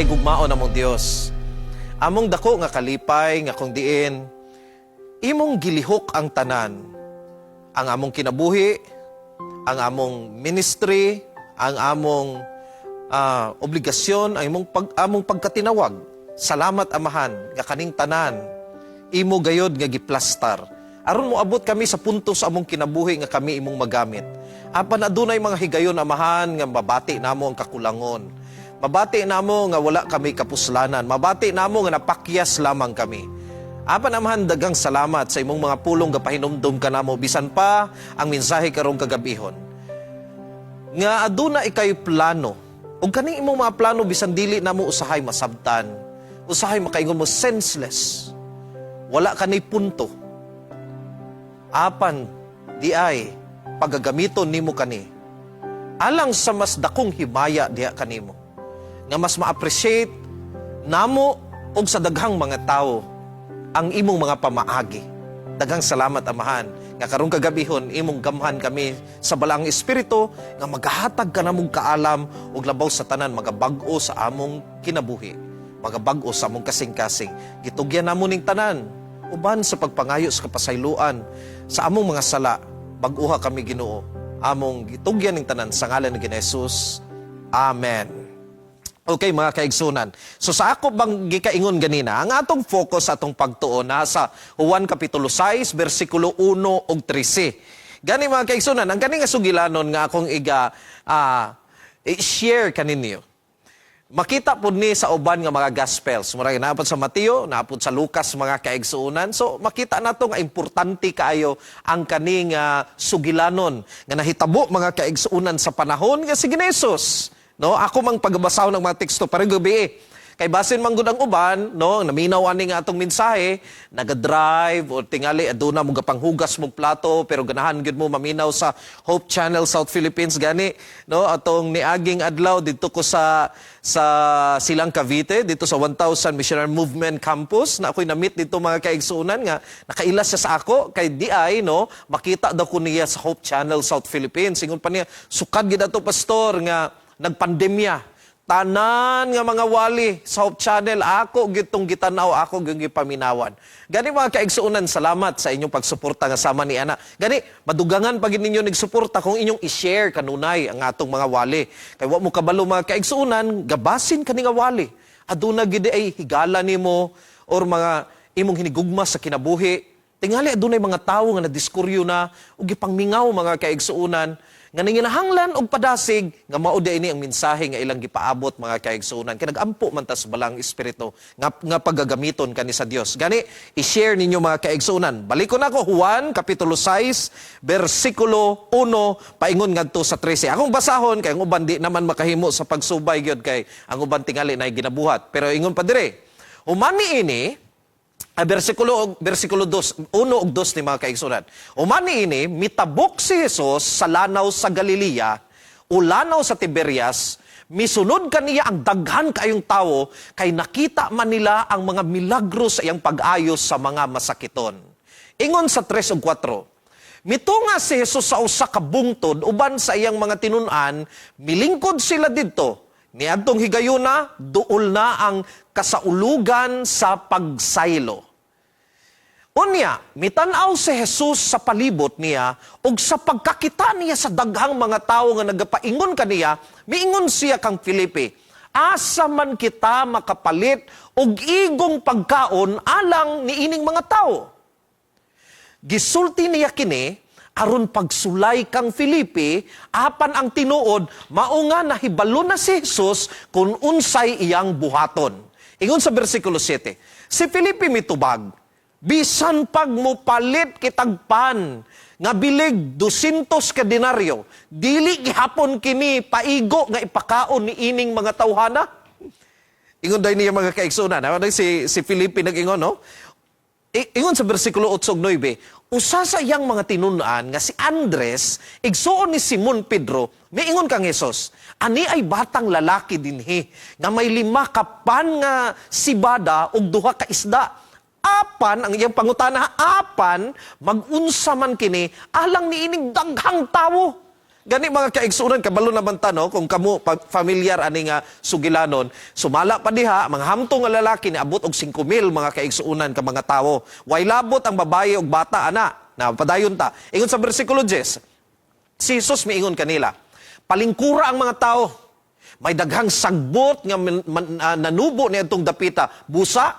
Unsay gugmao namong Dios. Among dako nga kalipay nga kung diin imong gilihok ang tanan. Ang among kinabuhi, ang among ministry, ang among obligasyon, ang among pagkatinawag. Salamat Amahan nga kaning tanan imo gayod nga giplastar. Aron mo abot kami sa punto sa among kinabuhi nga kami imong magamit. Apan adunay mga higayon Amahan nga mabati namo ang kakulangon. Mabati namo nga wala kami kapuslanan. Mabati namo nga napakyas lamang kami. Apan Amahan, dagang salamat sa imong mga pulong gapahinumdum ka namo bisan pa ang mensahe karong kagabihon. Nga aduna ikay plano. Ug kaning imong mga plano bisan dili namo usahay masabtan. Usahay makaingon mo senseless. Wala kanay punto. Apan di ay pagagamiton nimo kani. Alang sa mas dakong himaya diha kanimo. Nga mas ma-appreciate namo og sa daghang mga tao ang imong mga pamaagi. Daghang salamat Amahan nga karong kagabihon imong gamhan kami sa balaang espiritu nga magahatag ka namong kaalam ug labaw sa tanan magabag-o sa among kinabuhi, magabag-o sa among kasing-kasing. Gitugyan namo ning tanan uban sa pagpangayo sa kapasayloan sa among mga sala. Bag-uha kami Ginoo, among gitugyan ning tanan sa ngalan ni Jesus. Amen. Okay mga kaigsunan. So sa ako bang gikaingon ganina, ang atong focus atong pagtuon nasa Juan Kapitulo 6, versikulo 1 ug 13. Gani mga kaigsunan, ang gani nga sugilanon nga akong i-share kaninyo. Makita po ni sa uban nga mga Gospels. Murag naapod sa Mateo, naapod sa Lucas mga kaigsunan. So makita nato nga importante kaayo ang kaning sugilanon nga nahitabo mga kaigsunan sa panahon nga si Hesus. No, ako mang pagbasaw ng mga teksto para gabi kay basin man gud ang uban, no, naminaw ani nga atong mensahe, naga-drive o tingali aduna mo gapanghugas mong plato pero ganahan gud mo maminaw sa Hope Channel South Philippines gani, no, atong niaging adlaw didto ko sa Silang Cavite dito sa 1000 Missionary Movement Campus na ako'y na-meet dito mga kaigsunan nga nakailas siya sa ako kay DI, no, makita daw ko niya sa Hope Channel South Philippines. Ingon pa niya, sukad gid ato pastor nga nagpandemya. Tanan nga mga wali sa Hope Channel, ako gitong gitanaw, ako gitong gipaminawan. Gani mga kaigsuunan, salamat sa inyong pagsuporta nga sama ni Ana. Gani, madugangan pag ninyo nagsuporta kung inyong i-share kanunay ang atong mga wali. Kay wa mo kabalo mga kaigsuunan, gabasin ka nga wali. Aduna gid ay higala nimo or mga imong hinigugma sa kinabuhi. Tingali adunay mga tawo nga nadiskuryo na ug gipangmingaw mga kaigsuunan nga nanginahanglan og padasig nga mao ini ang mensahe nga ilang gipaabot mga kaigsuonan kay nagampo man ta sa balang espiritu nga paggagamiton kani sa Dios. Gani i-share ninyo mga kaigsuonan. Balik ko nako Juan Kapitulo 6 versikulo 1 paingon ngadto sa 13. Akong basahon kay ang uban di naman makahimo sa pagsubay gyud kay ang uban tingali na ginabuhat. Pero ingon pa dire. Umani ini versikulo 2, 1 ug 2 ni mga kaigsunan. Umani ini, mitabok si Jesus sa lanaw sa Galilea, o lanaw sa Tiberias, misunod kaniya ang daghan kayong tao, kay nakita man nila ang mga milagro sa iyang pag-ayos sa mga masakiton. Ingon sa 3 ug 4, mitunga si Jesus sa usa ka bungtod, uban sa iyang mga tinun-an, milingkod sila didto. Niadtong higayuna, duol na ang kasaulugan sa pagsaylo. Unya, mitanaw si Jesus sa palibot niya ug sa pagkakita niya sa daghang mga tao nga nagapaingon kaniya, miingon siya kang Filipe, asa man kita makapalit og igong pagkaon alang niining mga tao. Gisulti niya kini aron pagsulay kang Filipe, apan ang tinuod, mao nga nahibalo na si Jesus kung unsay iyang buhaton. Ingon sa versikulo 7, si Filipe mitubag, bisan pag mo palit kitag pan, nga bilig 200 ka denaryo, dili gihapon kini paigo nga ipakaon ni ining mga tawhana. Ingon day niya mga kaigsunan, si Filipe nag-ingon, no? Ingon sa versikulo 8 ug 9, usa sa iyang mga tinunan nga si Andres, igsuon ni Simon Pedro, miingon kang Jesus, ani ay batang lalaki dinhi, nga may 5 ka pan nga sibada ug 2 ka isda. Apan, ang iyang pangutana, apan, mag-unsa man kini, alang niining daghang tawo. Gani mga kaigsunan, kabalo naman ta, no? Kung kamo familiar aning sugilanon, sumala pa diha, mga hamtong nga lalaki ni abot og 5,000 mga kaigsunan ka mga tawo. Way labot ang babae ug bata, ana. Na padayon ta. Ingon sa bersikulo 10, si Jesus miingon kanila, palingkura ang mga tao. May daghang sagbot nga nanubo ni atong dapita. Busa,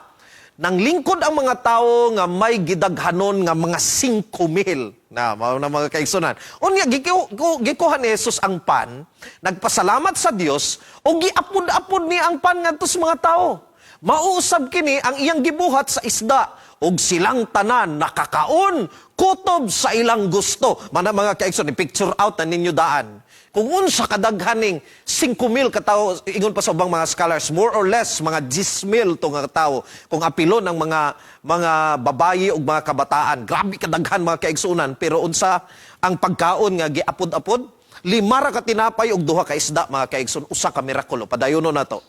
nang lingkod ang mga tao nga may gidaghanon nga mga 5,000. Na mga kaigsunan. Unya, gikuha ni Jesus ang pan, nagpasalamat sa Dios, o giapod-apod ni ang pan ngadto sa mga tao. Mauusab kini ang iyang gibuhat sa isda, ug silang tanan nakakaon, kutob sa ilang gusto. Mga kaigsunan, picture out na ninyo daan. Kung unsa kadaghaning 5,000 katao, ingon pa sa ubang mga scholars, more or less mga 10,000 to nga katao kung apilo ng mga babayi ug mga kabataan. Grabe kadaghan mga kaigsunan, pero unsa ang pagkaon nga giapod-apod? 5 ra ka tinapay ug 2 ka isda mga kaigsunan, usa ka mirakulo. Padayonon nato.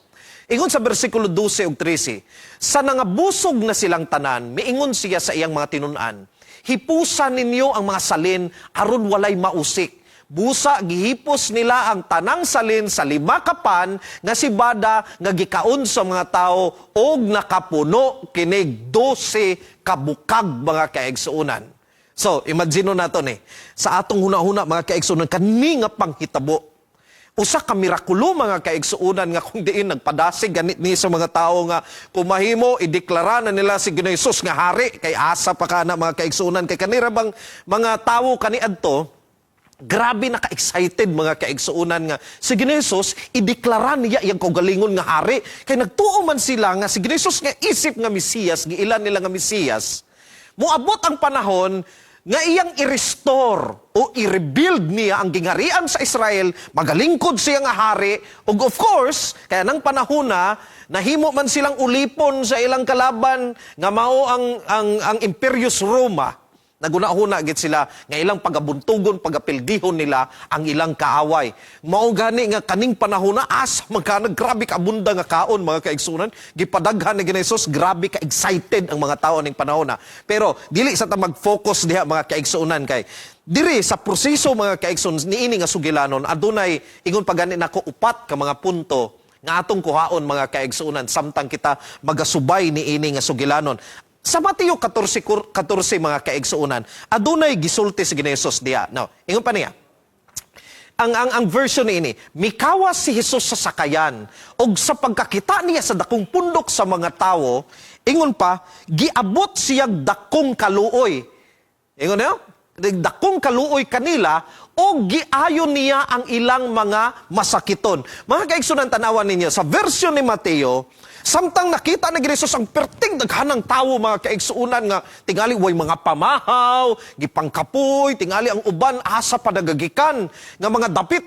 Ingon sa bersikulo 12 ug 13, sa nangabusog na silang tanan, miingon siya sa iyang mga tinun-an, hipusan ninyo ang mga salin aron walay mausik. Busa, gihipos nila ang tanang salin sa 5 kapan nga si Bada nga gikaon sa mga tao og nakapuno kinig 12 kabukag mga kaigsuunan. So, imagine nato ni, sa atong huna-huna mga kaigsuunan, kani nga panghitabo. Usa ka mirakulo mga kaigsuunan nga kung diin nagpadasig ganit ni sa mga tao nga kumahimo ideklara na nila si Ginoong Hesus nga hari kay asa pa kana mga kaigsuunan kay kanira bang mga tawo kaniadto. Grabe naka-excited mga kaigsuunan nga si Ginoong Hesus ideklara niya iyang kaugalingon nga hari. Kay nagtuo man sila nga si Ginoong Hesus nga isip nga Mesiyas, giilan nila nga Mesiyas. Moabot ang panahon nga iyang i-restore o i-rebuild niya ang gingharian sa Israel, magalingkod siya nga hari, ug of course, kaya nang panahon na, nahimo man silang ulipon sa ilang kalaban nga mao ang Imperius Roma. Naguna-huna gid sila nga ilang pagabuntugon, pagapildihon nila ang ilang kaaway. Mao gani nga kaning panahon na asa magkanag grabe ka abunda nga kaon mga kaigsunan. Gipadaghan ni Ginoong Hesus, grabe ka excited ang mga tao ning panahon na. Pero dili sa ta mag-focus diha mga kaigsunan kay diri sa proseso mga kaigsunan niini nga sugilanon adunay ingon pa gani nako upat ka mga punto nga atong kuhaon mga kaigsunan samtang kita magasubay niini nga sugilanon. Sa Mateo 14 mga kaigsuunan, adunay gisulti si Ginoong Hesus diha. Now, ingon pa niya. Ang version ini, mikawas si Hesus sa sakayan og sa pagkakita niya sa dakong pundok sa mga tawo, ingon pa, giabot siyag dakong kaluoy. Ingon niyo? Dakong kaluoy kanila o giayon niya ang ilang mga masakiton. Mga kaigsunan, tanawan ninyo, sa version ni Mateo, samtang nakita na Ginoong Hesus ang perting daghanang tawo mga kaigsuunan nga tingali way mga pamahaw, gipangkapoy, tingali ang uban asa padagagikan nga mga dapit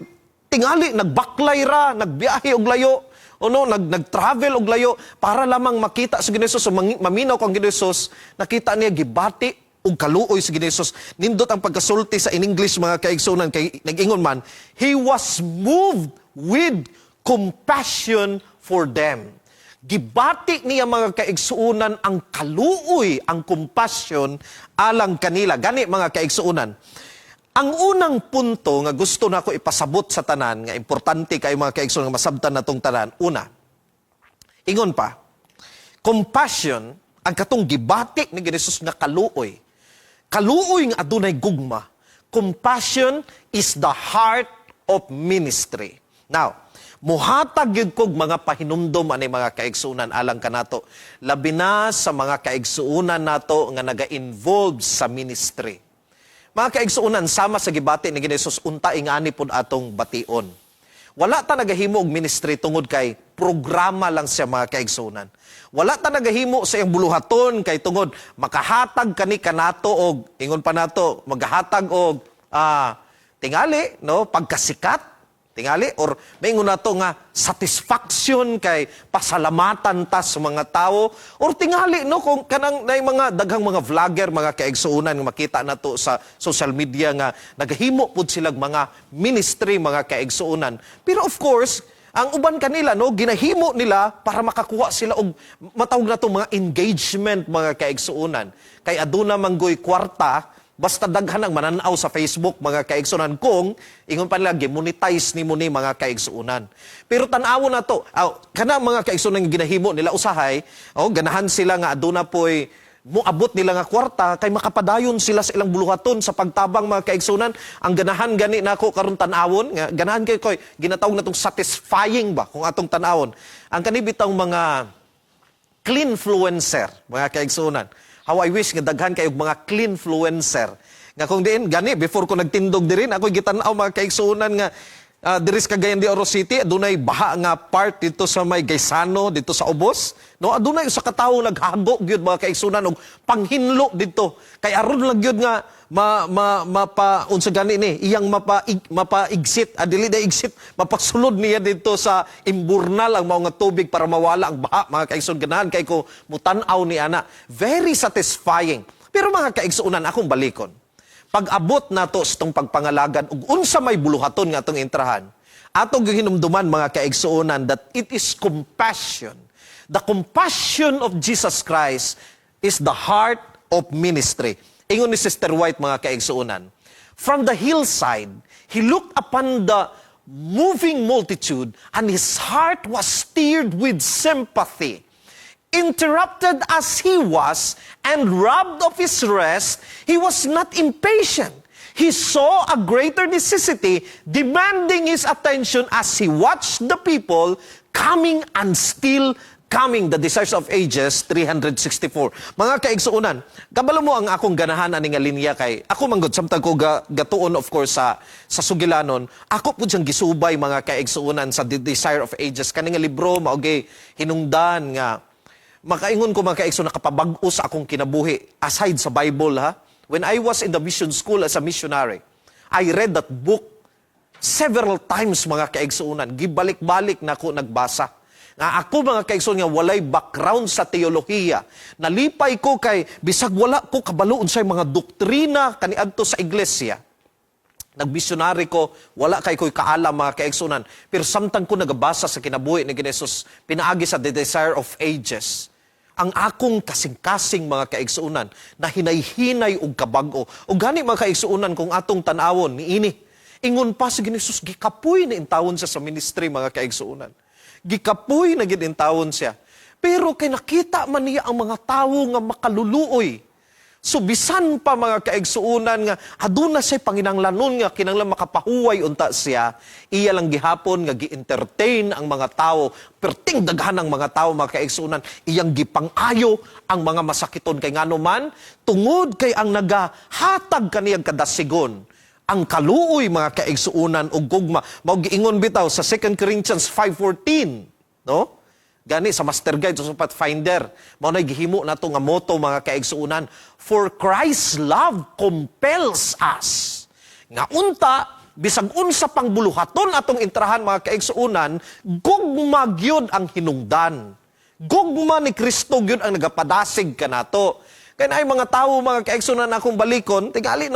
tingali nagbaklay ra, nagbiyahe og layo, nag-travel og layo para lamang makita sa Ginoong Hesus, maminaw kang Ginoong Hesus, nakita niya gibati og kaluoy sa Ginoong Hesus. Nindot ang pagkasulti sa in English mga kaigsuunan kay nag-ingon man, he was moved with compassion for them. Gibati niya mga kaigsuunan ang kaluoy, ang compassion alang kanila. Gani mga kaigsuunan. Ang unang punto nga gusto na ko ipasabot sa tanan, nga importante kayo mga kaigsuunan nga masabtan na tong tanan. Una, ingon pa, compassion, ang katong gibati ni Hesus nga kaluoy. Kaluoy nga adunay gugma. Compassion is the heart of ministry. Now, muhatag yun kog mga pahinumdom ani mga kaigsuunan alang kanato. Labi na sa mga kaigsuunan nato nga naga-involve sa ministry. Mga kaigsuunan, sama sa gibati ni Ginoong Hesus, unta ingani pod atong bation. Wala ta nagahimo og ministry tungod kay programa lang siya mga kaigsuunan. Wala ta nagahimo sa iyang buluhaton kay tungod makahatag kani kanato og ingon pa nato maghatag og tingali pagkasikat tingali or maingon nato nga satisfaction kay pasalamatan ta sa mga tao or tingali kung kanang nay mga daghang mga vlogger mga kaigsuunan nga makita nato sa social media nga nagahimo pud sila mga ministry mga kaigsuunan. Pero of course, ang uban kanila ginahimo nila para makakuha sila og matawag nato mga engagement mga kaigsuunan. Kay aduna manggoy kwarta Basta daghan ang mananaw sa Facebook, mga kaigsunan, kung ingon pa nila, monetize ni mo ni mga kaigsunan. Pero tanawon na to, kana mga kaigsunan nga ginahimo nila usahay, ganahan sila nga aduna po'y muabot nila nga kwarta, kay makapadayon sila sa ilang buluhaton sa pagtabang mga kaigsunan. Ang ganahan gani nako karon tanawon, nga ganahan kay koy ginatawag natong satisfying ba kung atong tanawon. Ang kanibitang mga cleanfluencer, mga kaigsunan. How I wish nga daghan kayog mga cleanfluencer. Nga kung diin, gani, before ko nagtindog dirin, ako gitanaw mga kaigsunan nga diris Cagayan de Oro City, adunay baha nga part dito sa may Gaisano, dito sa Ubos. No, adunay sa katawo naghago gyud mga kaigsunan og panghinlo dito. Kay aron lang gyud nga unsa gani ni iyang mapa-exit, dili na exit, mapagsulod niya dito sa imburnal ang mga tubig para mawala ang baha, mga kaigsunan. Ganahan kay ko mutan-aw ni ana. Very satisfying. Pero mga kaigsunan, akong balikon. Pag-abot nato sa itong pagpangalagan ug unsa may buluhaton nga atong intrahan, atong hinumduman mga kaigsunan that it is compassion. The compassion of Jesus Christ is the heart of ministry. Ingon ni Sister White mga kaigsuunan, from the hillside, he looked upon the moving multitude and his heart was stirred with sympathy. Interrupted as he was and robbed of his rest, he was not impatient. He saw a greater necessity demanding his attention as he watched the people coming and still coming, the desires of ages 364. Mga kaigsuunan, kabalo mo ang akong ganahan ani nga linya kay ako manggod samtang ko gatuon of course sa sugilanon, ako pud siyang gisubay mga kaigsuunan sa The Desire of Ages kani nga libro maogi hinungdan nga makaingon ko mga kaigsuunan nakapabag-o sa akong kinabuhi aside sa Bible ha. When I was in the mission school as a missionary, I read that book several times mga kaigsuunan. Gibalik-balik na ako nagbasa. Nga ako mga kaigsoon nga walay background sa teolohiya. Nalipay ko kay bisag wala ko kabaloon sa mga doktrina kaniadto sa iglesia. Nagmisyonary ko, wala kay ko'y kaalam mga kaigsunan. Pero samtang ko nagabasa sa kinabuhi ni Jesus, pinaagi sa The Desire of Ages. Ang akong kasing-kasing mga kaigsuunan na hinay-hinay og kabag-o. O gani mga kaigsuunan kung atong tanawon niini. Ingon pa si Jesus, gikapoy na intawon sa ministry mga kaigsuunan. Gikapoy na gidintawon siya. Pero kay nakita man niya ang mga tawo nga makaluluoy. So bisan pa mga kaigsuunan nga aduna say panginahanglanon nga kinahanglan makapahuway unta siya, iya lang gihapon nga gi-entertain ang mga tawo, perting daghan ang mga tawo mga kaigsuunan, iyang gipang-ayo ang mga masakiton kay ngano man tungod kay ang nagahatag kaniyang kadasigon. Ang kaluoy mga kaigsuunan og gugma mao giingon bitaw sa 2 Corinthians 5:14, no? Gani sa Master Guide sa Pathfinder, mao nay gihimo nato nga motto mga kaigsuunan, for Christ's love compels us. Nga unta bisag unsa pang buluhaton atong intrahan mga kaigsuunan, gugma gyud ang hinungdan. Gugma ni Kristo gyud ang nagapadasig kanato. Kay naay mga tawo mga kaigsuunan akong balikon, tingali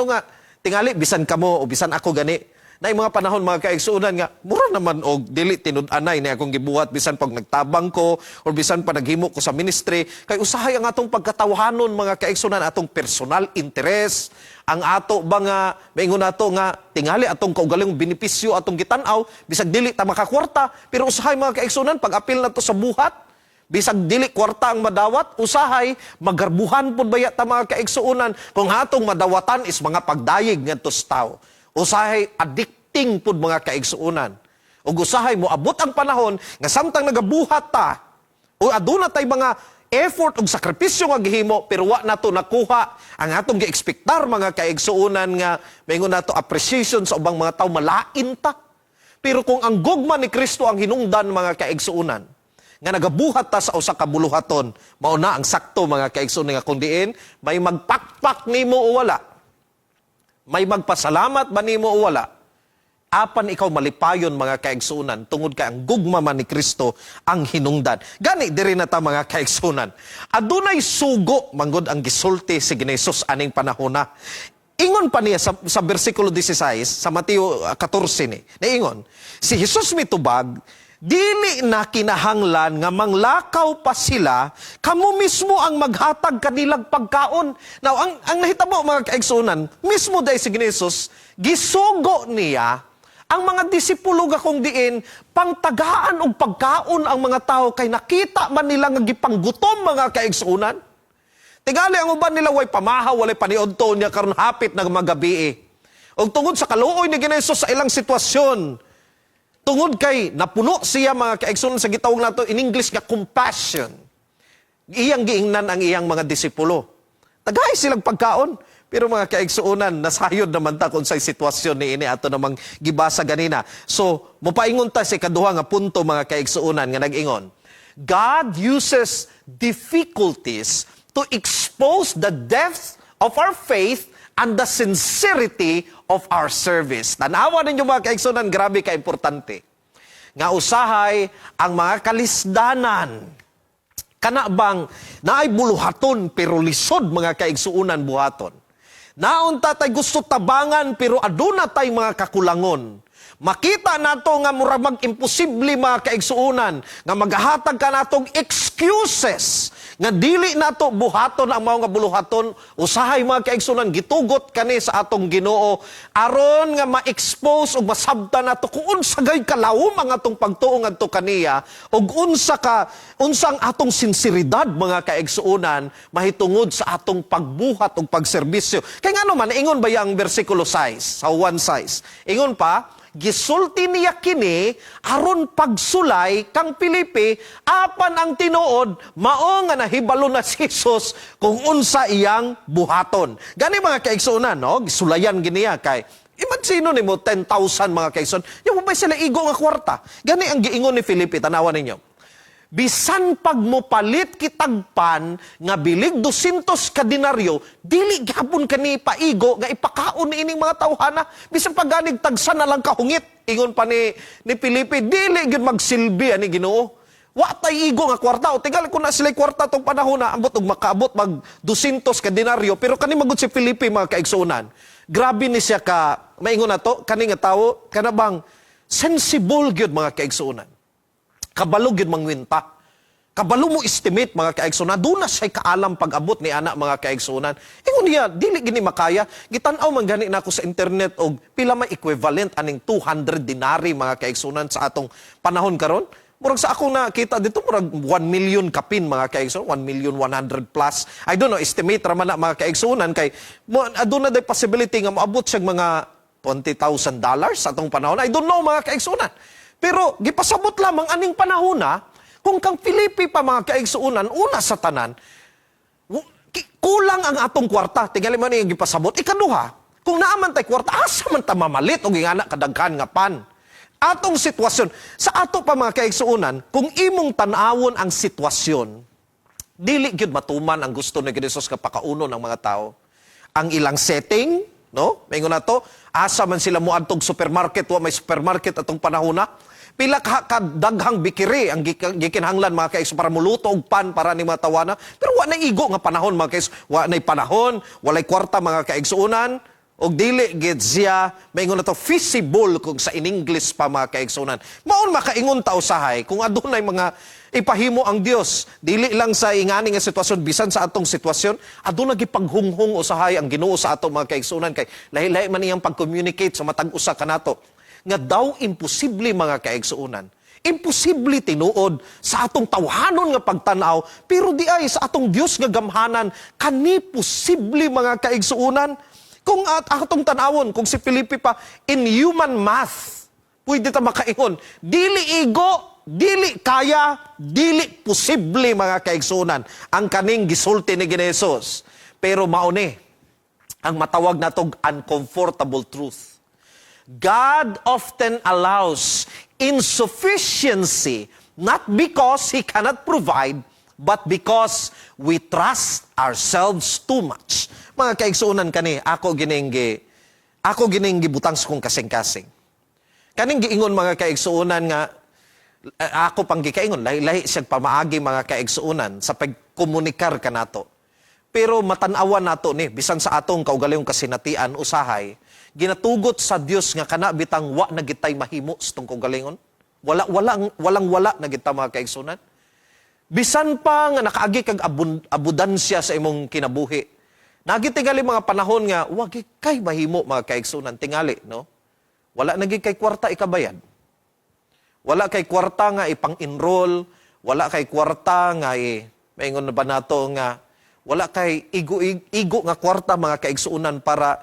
bisan kamo o bisan ako gani na mga panahon mga kaigsuunan nga mura naman og dili tinud-anay ni akong gibuhat bisan pag nagtabang ko or bisan pa naghimo ko sa ministry kay usahay ang atong pagkatawhanon mga kaigsuunan atong personal interest ang ato ba nga maingon nato nga tingali atong kaugalingong benepisyo atong gitan-aw bisag dili ta makakwarta pero usahay mga kaigsuunan pag apil nato sa buhat bisag dili kwarta ang madawat, usahay, magarbuhan po baya ta mga kaigsuunan kung hatong madawatan is mga pagdayig ngadto sa tao. Usahay, addicting po mga kaigsuunan. O usahay mo, abot ang panahon nga samtang nagabuhat ta, o aduna tay mga effort ug sakripisyo nga gihimo, pero wa nato nakuha ang atong gi-expectar mga kaigsuunan nga maingon nato appreciation sa ubang mga tao malain ta. Pero kung ang gugma ni Kristo ang hinungdan mga kaigsuunan, nga nagabuhat ta sa usa ka buluhaton, mao na ang sakto mga kaigsuunan nga kung diin may magpakpak nimo o wala. May magpasalamat ba nimo o wala? Apan ikaw malipayon mga kaigsuunan tungod kay ang gugma man ni Kristo ang hinungdan. Gani diri na ta mga kaigsuunan. Adunay sugo manggod ang gisulti si Hesus aning panahona. Ingon pa niya sa bersikulo 16 sa Mateo 14 ni. Naingon, si Jesus mitubag dili na kinahanglan nga manglakaw pa sila, kamo mismo ang maghatag kanilang pagkaon. Now, ang nahitabo mga kaigsunan, mismo dahil si Jesus, gisugo niya ang mga disipulo nga kung diin, pangtagaan og pagkaon ang mga tao kay nakita man nila nga gipanggutom mga kaigsunan. Tingali ang uban nila way pamahaw, walay paniodto niya karon hapit na magabi. Og tungod sa kaluoy ni Jesus sa ilang sitwasyon, tungod kay napuno siya mga kaigsunan sa gitawag nato in English nga compassion. Iyang giingnan ang iyang mga disipulo. Tagay silang pagkaon. Pero mga kaigsuunan, nasayod naman ta kung sa sitwasyon ni ini ato namang gibasa ganina. So, mopaingon ta sa ikaduha nga punto mga kaigsuunan nga nag-ingon. God uses difficulties to expose the depth of our faith and the sincerity of our service. Tanawa ninyo mga kaigsuunan, grabe ka-importante. Nga usahay ang mga kalisdanan. Kana bang naay buluhaton pero lisod mga kaigsuunan buhaton. Naunta tay gusto tabangan pero aduna tay mga kakulangon. Makita nato nga murag mag-imposible mga kaigsuunan nga maghatag ka natong excuses nga dili nato buhaton ang mga buluhaton. Usahay mga kaigsuunan gitugot kani sa atong Ginoo aron nga ma-expose ug masabtan nato kung unsa gay kalawom ang atong pagtuo ngadto kaniya ug unsang atong sinseridad mga kaigsuunan mahitungod sa atong pagbuhat ug pagserbisyo. Kay ngano man ingon ba yang bersikulo 6 sa 1:6? Ingon pa, gisulti niya kini aron pagsulay kang Pilipi apan ang tinuod mao nga nahibalo na si Jesus kung unsa iyang buhaton. Gani mga kaigsuonan, no? Gisulayan giniya kay iman sino nimo 10,000 mga kaigsuon. Yung ba sila igo nga kwarta. Gani ang giingon ni Felipe, tanawan ninyo. Bisan pag mo palit kitagpan nga bilig 200 ka denaryo, dili gapon kani paigo nga ipakaon ining mga tawhana. Bisan pag ganig tagsa na lang kahungit. Ingon pa ni Felipe, dili gyud magsilbi ani Ginoo. Wa tay igo nga kwarta. O tigal ko na sila kwarta tong panahon na ambot og makaabot mag 200 ka denaryo. Pero kani magud si Felipe mga kaigsuonan. Grabe ni siya ka maingon nato kani nga tawo kana bang sensible gyud mga kaigsuonan. Kabalo gyud mangwinta. Kabalo mo estimate mga kaigsunan. Doon na siya kaalam pag-abot ni anak mga kaigsunan. Ingon niya, dili gini makaya. Gitanaw man gani na ako sa internet og pila may equivalent aning 200 dinari mga kaigsunan sa atong panahon karon. Murag sa ako na kita dito murag 1 million kapin mga kaigsunan, 1,100,000 plus. I don't know, estimate ra man na mga kaigsunan kay aduna day possibility nga moabot siya mga $20,000 sa atong panahon. I don't know mga kaigsunan. Pero gipasabot lamang aning panahon na kung kang Filipi pa mga kaigsuunan una sa tanan kulang ang atong kwarta. Tingali man yung gipasabot. Ikaduha, kung naaman tay kwarta, asa man ta mamalit o gingana kadaghan nga pan. Atong sitwasyon. Sa ato pa mga kaigsuunan, kung imong tanawon ang sitwasyon, dili gyud matuman ang gusto ni Jesus nga pakauno ng mga tao. Ang ilang setting, no? Maingon na to, asa man sila muadtog supermarket, wa may supermarket atong panahon na. Pila ka daghang bikiri ang gikinahanglan mga kaigso para muluto og pan para ni mga tawana. Pero wa na igo nga panahon mga kaigso, wa nay panahon, walay kwarta mga kaigsuunan. Og dili gid siya maingon na to feasible kung sa in English pa mga kaigsuunan. Maon makaingon ta usahay kung adunay mga ipahimo ang Dios dili lang sa ingani nga sitwasyon bisan sa atong sitwasyon aduna gipaghunghong usahay ang Ginoo sa ato mga kaigsuunan kay lahi-lahi man iyang pag-communicate sa matag usa kanato nga daw imposible mga kaigsuunan. Imposible tinuod sa atong tawhanon nga pagtanaw pero di ay sa atong Dios nga gamhanan kani posible mga kaigsuunan. Kung atong tanawon, kung si Felipe pa, in human math, pwede ta makaingon, dili igo, dili kaya, dili posible mga kaigsunan ang kaning gisulti ni Jesus. Pero mauni, ang matawag natong uncomfortable truth. God often allows insufficiency, not because He cannot provide, but because we trust ourselves too much. Mga kaigsuunan kani, ako gininggi butang sa kong kasing-kasing. Kaning giingon mga kaigsuunan nga, ako pang gikaingon, lahi siyang pamaagi mga kaigsuunan sa pagkomunikar ka nato. Pero matanawan nato ni, bisan sa atong kaugalingong kasinatian, usahay, ginatugot sa Dios nga kana bitang wa na gitay mahimo sa tong kaugalingon. Walang-wala na kita mga kaigsunan. Bisan pa nga nakaagi kag abudansya sa imong kinabuhi. Nagitingali mga panahon nga, wag kay mahimo mga kaigsunan, tingali, no? Wala nagi kay kwarta ikabayad. Wala kay kwarta nga ipang-enroll, wala kay kwarta nga maingon na ba nato nga, wala kay igo nga kwarta mga kaigsunan para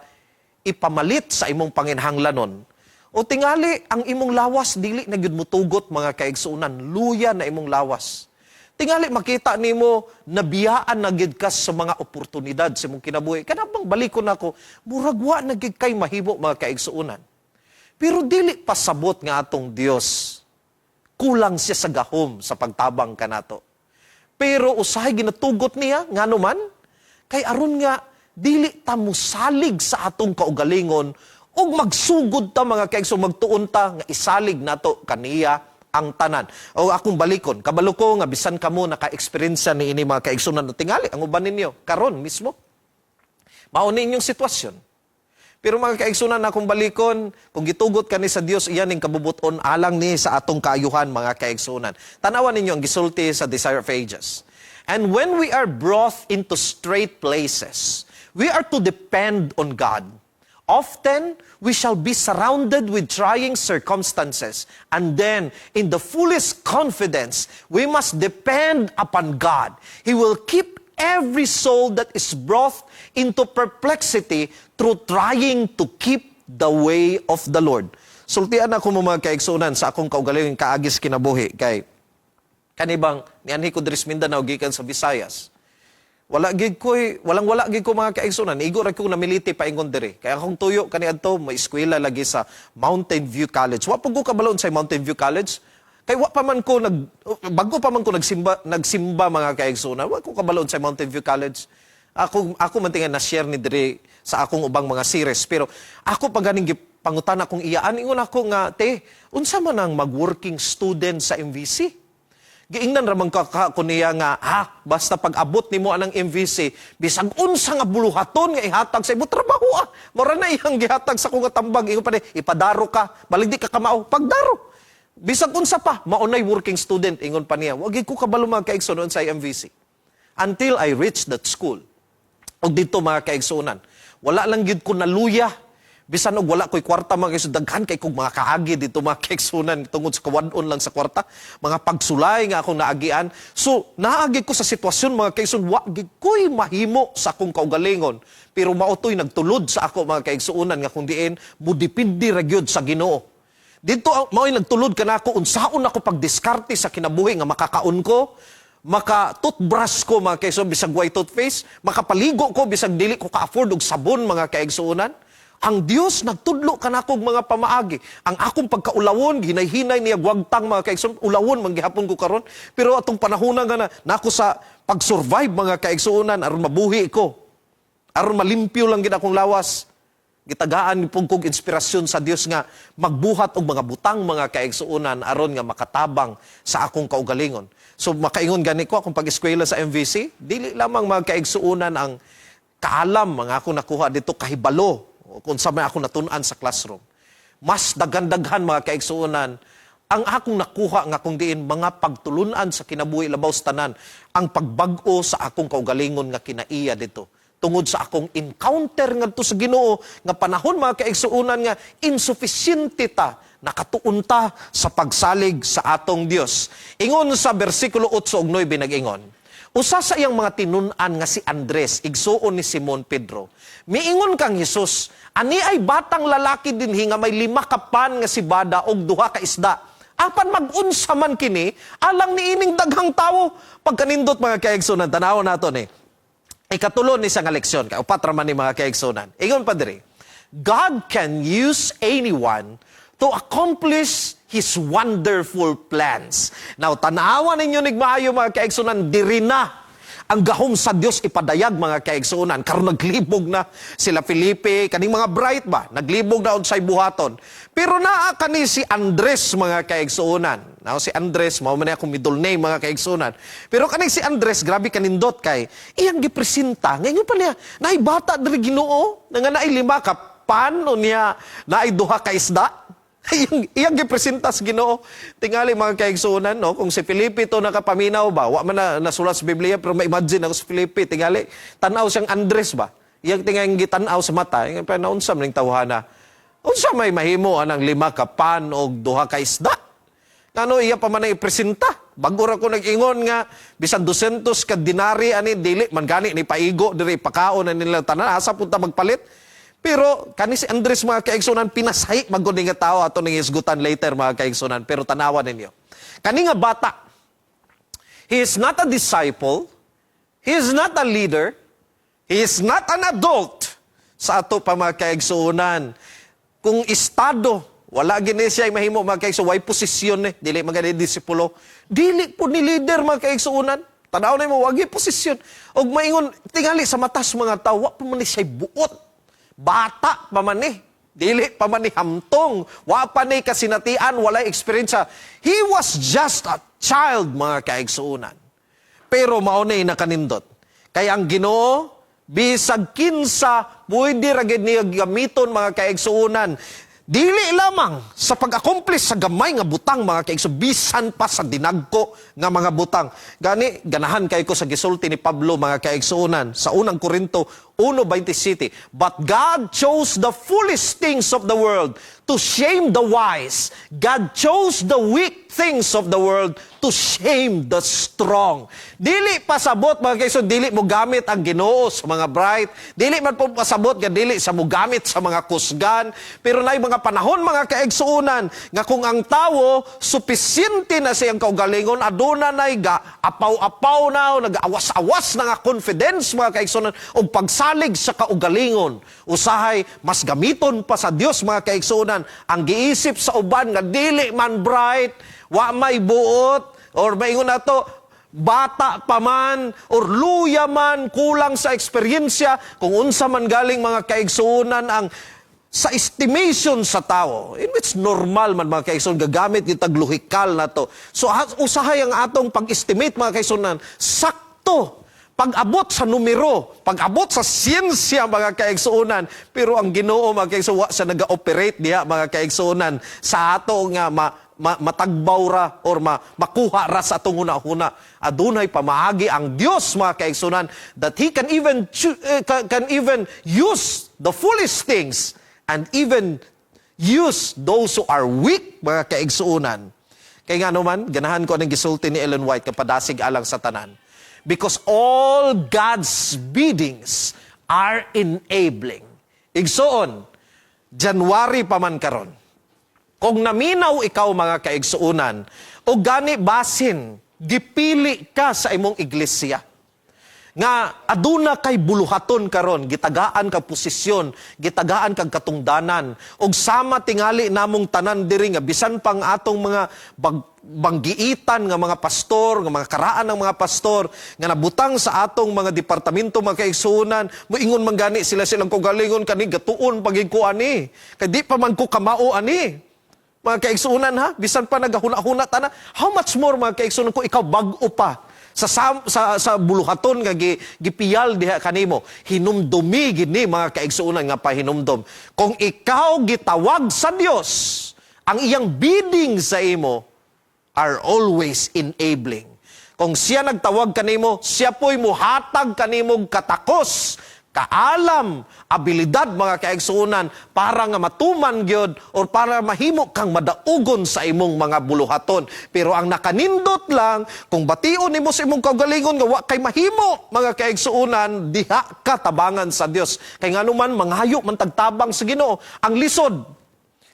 ipamalit sa imong panginhanglanon. O tingali, ang imong lawas, dili na gyud mutugot mga kaigsunan, luya na imong lawas. Tingali makita nimo nabiyaan na gid ka sa mga oportunidad sa imong kinabuhi. Kanabang balikon nako, murag wa na gid kay mahimo mga kaigsuunan. Pero dili pasabot nga atong Dios. Kulang siya sa gahom sa pagtabang kanato. Pero usahay ginatugot niya nganuman kay aron nga dili ta musalig sa atong kaugalingon ug magsugod ta mga kaigsuon magtuon ta nga isalig nato kaniya ang tanan. O akong balikon, kabalo ko nga bisan kamo naka-experience ni ini mga kaigsunan na tingali, ang uban ninyo, karon mismo. Mauni inyong sitwasyon. Pero mga kaigsunan akong balikon, kung gitugot ka ni sa Dios, iyan ning kabubuton alang ni sa atong kaayuhan mga kaigsunan. Tanawan ninyo ang gisulti sa Desire of Ages. And when we are brought into straight places, we are to depend on God. Often, we shall be surrounded with trying circumstances. And then, in the fullest confidence, we must depend upon God. He will keep every soul that is brought into perplexity through trying to keep the way of the Lord. Sultian ako mga kaigsunan sa akong kaugalingon kaagis kinabuhi. Kay, kanibang, niyanhi ko Dris Mindanao, gikan sa Visayas. Walang-wala gid ko mga kaigsunan. Igo ra ko namiliti paingon diri. Kaya akong tuyo kaniadto may eskwela lagi sa Mountain View College. Wa pud ko kabalon sa Mountain View College. Kay wa pa man ko bago pa man ko nagsimba mga kaigsunan. Wa ko kabalon sa Mountain View College. Ako man tingan na share ni diri sa akong ubang mga series. Pero ako pag ganing pangutana kong iyaan ingon ako nga te, unsa man ang mag-working student sa MVC? Giingnan ramang kuniya nga, basta pag-abot nimo anang MVC, bisag unsa nga buluhaton nga ihatag sa imo trabaho. Mura na iyang gihatag sa kong tambag, ingon pa ni, ipadaro ka, balig di ka kamao, pagdaro. Bisag unsa pa, maunay working student, ingon pa niya, wag ko kabalo mga kaigsunan sa MVC. Until I reached that school. Og dito mga kaigsunan, wala lang gid ko naluya. Bisan og wala ko'y kwarta mga kaigsunan, daghan kay kog mga kaagi dito mga kaigsunan tungod sa kawadon lang sa kwarta, mga pagsulay nga akong naagian. So, naagi ko sa sitwasyon mga kaigsunan, wa gid ko'y mahimo sa akong kaugalingon. Pero mautoy nagtulod sa ako mga kaigsunan nga kung diin, budipindi ra gyud sa Ginoo. Dito mao'y nagtulod kanako unsaon ako pagdiskarte sa kinabuhi nga makakaon ko, maka-toothbrush ko mga kaigsunan bisag white toothpaste, makapaligo ko bisag dili ko ka-afford og sabon mga kaigsunan. Ang Dios nagtudlo kanakog mga pamaagi. Ang akong pagkaulawon, hinay-hinay niya gwagtang mga kaigsuon, ulawon manggihapon ko karon. Pero atong panahon nga nako sa pag-survive mga kaigsuonan aron mabuhi ko. Aron malimpyo lang gid akong lawas. Gitagaan pug kog inspirasyon sa Dios nga magbuhat og mga butang mga kaigsuonan aron nga makatabang sa akong kaugalingon. So makaingon gani ko akong pag-eskwela sa MVC, dili lamang mga kaigsuonan ang kaalam mga ako nakuha dito kahibalo kung sa may ako natunan sa classroom. Mas daghan-daghan mga kaigsuonan ang akong nakuha nga kung diin mga pagtulunan sa kinabuhi labaw sa tanan, ang pagbag-o sa akong kaugalingon nga kinaiya dito. Tungod sa akong encounter ngadto sa Ginoo nga panahon mga kaigsuonan nga insufficiente ta nakatuon ta sa pagsalig sa atong Dios. Ingon sa bersikulo 8 ug 9 nag-ingon, usa sa iyang mga tinunan nga si Andres, igsuon ni Simon Pedro. Miingon kang Hesus, ani ay batang lalaki dinhi nga may 5 kapan nga sibada og 2 ka isda. Apan mag-unsa man kini, alang niining daghang tawo. Pagkanindot mga kaigsunan, tanaw nato ni. Ikatulo ni sa nga leksyon, kaupat ra man ni mga kaigsunan. Ingon pa diri, God can use anyone to accomplish His wonderful plans. Now, tanawan ninyo nigmaayo mga kaigsunan, diri na ang gahom sa Dios ipadayag mga kaigsunan. Karon naglibog na sila Felipe, kaning mga bright ba, naglibog na unsay buhaton. Pero naa kani si Andres mga kaigsunan. Now si Andres, mao man akong middle name mga kaigsunan. Pero kaning si Andres, grabe kanindot kay iyang gipresenta. Ngayon pa niya, naay bata diri Ginoo, nga naay 5 ka pan o niya naay 2 ka isda. iyang gipresentas Ginoo. Tingali mga kaigsunan, no? Kung si Felipe to nakapaminaw ba, wa man na nasulat sa Biblia, pero ma-imagine ako si Felipe, tingali, tanaw siyang Andres ba? Iyang tingali gitanaw sa mata, iyang panaunsam ning tawhana. Unsa may mahimo anang 5 ka pan o 2 ka isda? Ano iya pa man ipresenta? Bago ra ko nag-ingon nga, bisan 200 ka dinari, ani, dili, man gani, ni paigo, diri, pakaon na nila tanan, asa punta magpalit? Pero kani si Andres mga kaigsunan pinasahi magud nga tao ato ning isgutan later mga kaigsunan, pero tanawan ninyo. Kani nga bata, he is not a disciple, he is not a leader, he is not an adult sa ato pa mga kaigsunan. Kung estado, wala gini siya mahimo mga kaigsunan, way posisyon dili magani disipulo, dili po ni leader mga kaigsunan. Tanaw na mo wagi posisyon. Og maingon tingali sa matas mga tao, wa pa man ni siya buot. Bata pa man dili pa man hamtong, wa pa ni kasinatian, walay eksperyensya. He was just a child, mga kaigsuunan. Pero mao na nakanindot. Kaya ang Ginoo, bisag kinsa, pwede ra gid niya gamiton mga kaigsuunan. Dili lamang sa pag-accomplish sa gamay nga butang mga kaigsuunan, bisan pa sa dinagko nga mga butang. Gani, ganahan kay ko sa gisulti ni Pablo mga kaigsuunan sa unang Korinto 1:27. But God chose the foolish things of the world to shame the wise. God chose the weak things of the world to shame the strong. Dili pasabot mga kaigsuunan, dili mo gamit ang Ginoo sa mga bright. Dili man po pasabot nga dili sa mo gamit sa mga kusgan. Pero nay mga panahon mga kaigsuunan nga kung ang tawo supisyente na siyang kaugalingon, aduna nay ga apaw-apaw na o nag-awas-awas na nga confidence mga kaigsuunan o pagsalig sa kaugalingon. Usahay mas gamiton pa sa Dios mga kaigsuunan ang giisip sa uban nga dili man bright, wa may buot, or maingon nato bata pa man, or luya man, kulang sa eksperyensya, kung unsa man galing mga kaigsuunan ang sa estimation sa tao, in which normal man mga kaigsuunan, gagamit yung tagluhikal na to. So usahay ang atong pag-estimate mga kaigsuunan, sakto, pag-abot sa numero, pag-abot sa siyensya mga kaigsuunan, pero ang Ginoo mga kaigsuunan, sa nag-operate diha mga kaigsuunan, sa ato nga matagbaw ra or makuha ra sa atong una-una. Adunay pamaagi ang Dios mga kaigsuunan that He can even use the foolish things and even use those who are weak mga kaigsuunan. Kaya nga naman, ganahan ko ang gisulti ni Ellen White kapadasig alang sa tanan. Because all God's biddings are enabling. Igsoon, January pa man karon. Kung naminaw ikaw mga kaigsuunan, o gani basin, gipili ka sa imong iglesia. Nga aduna kay buluhaton karon, gitagaan kag posisyon, gitagaan kag katungdanan, og sama tingali namong tanan diri nga bisan pang atong mga banggiitan nga mga pastor, nga mga karaan ng mga pastor, nga nabutang sa atong mga departamento mga kaigsuunan, moingon man gani silang kaugalingon kani gatuon pagig ko ani. Kay di pa man ko kamao ani. Mga kaigsuunan ha, bisan pa nagahuna-huna ta na. How much more mga kaigsuunan kung ikaw bag-o pa sa buluhaton nga gipiyal diha kanimo, hinumdumi gini mga kaigsuunan nga pahinumdom. Kung ikaw gitawag sa Dios, ang iyang bidding sa imo are always enabling. Kung siya nagtawag kanimo, siya po'y muhatag kanimog katakos, kaalam, abilidad mga kaigsuunan para nga matuman gyud or para mahimo kang madaugon sa imong mga buluhaton. Pero ang nakanindot lang, kung bation nimo sa imong kaugalingon nga wa kay mahimo mga kaigsuunan, diha ka tabangan sa Dios. Kay nganuman manghayo man tagtabang sa Ginoo, ang lisod.